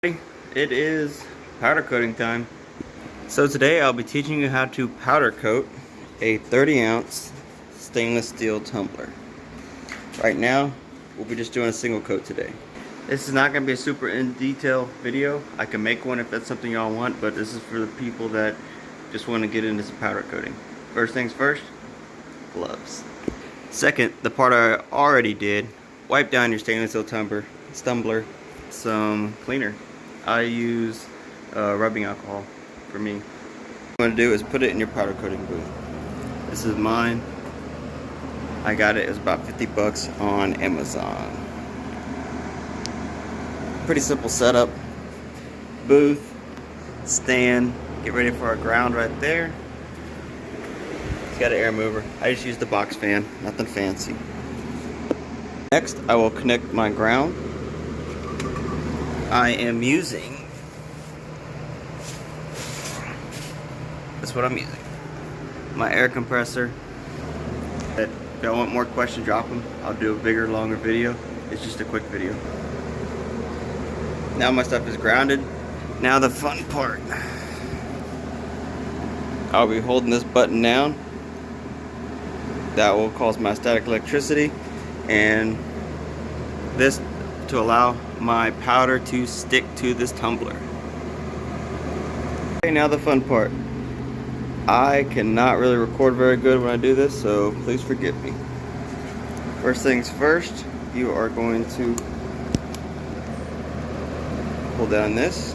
It is powder coating time. So today I'll be teaching you how to powder coat a 30-ounce stainless steel tumbler. Right now we'll be just doing a single coat today. This is not going to be a super in detail video. I can make one if that's something y'all want, but this is for the people that just want to get into some powder coating. First things first, gloves. Second, the part I already did, wipe down your stainless steel tumbler, some cleaner. I use rubbing alcohol for me. What you want to do is put it in your powder coating booth. This is mine. I got it. It was about 50 bucks on Amazon. Pretty simple setup. Booth, stand, get ready for our ground right there. It's got an air mover. I just used the box fan, nothing fancy. Next, I will connect my ground. I am using, that's what I'm using, my air compressor. If y'all want more questions, drop them. I'll do a bigger, longer video. It's just a quick video. Now my stuff is grounded. Now the fun part. I'll be holding this button down. That will cause my static electricity, and this to allow my powder to stick to this tumbler. Okay, now the fun part. I cannot really record very good when I do this, so please forgive me. First things first, you are going to pull down this,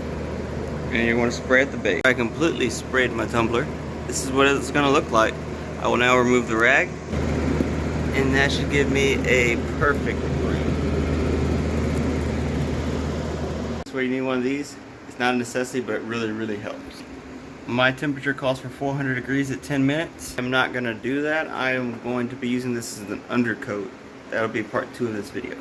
and you want to spray at the base. I completely sprayed my tumbler. This is what it's going to look like. I will now remove the rag, and that should give me a perfect ring. That's where you need one of these. It's not a necessity, but it really helps. My temperature calls for 400 degrees at 10 minutes. I'm not going to do that. I am going to be using this as an undercoat. That'll be part 2 of this video.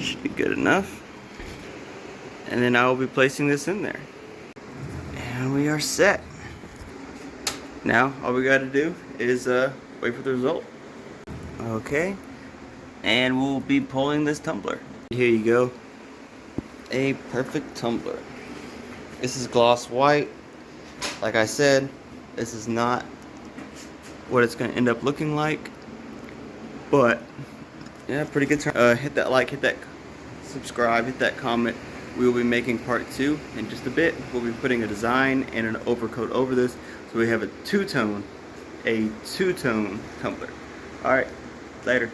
Should be good enough. And then I will be placing this in there. And we are set. Now all we got to do is wait for the result. Okay. And we'll be pulling this tumbler. Here you go. A perfect tumbler. This is gloss white. Like I said, this is not what it's going to end up looking like. But yeah, pretty good turn. Hit that like, hit that subscribe, hit that comment. We will be making part 2 in just a bit. We'll be putting a design and an overcoat over this, so we have a two-tone tumbler. Alright, later.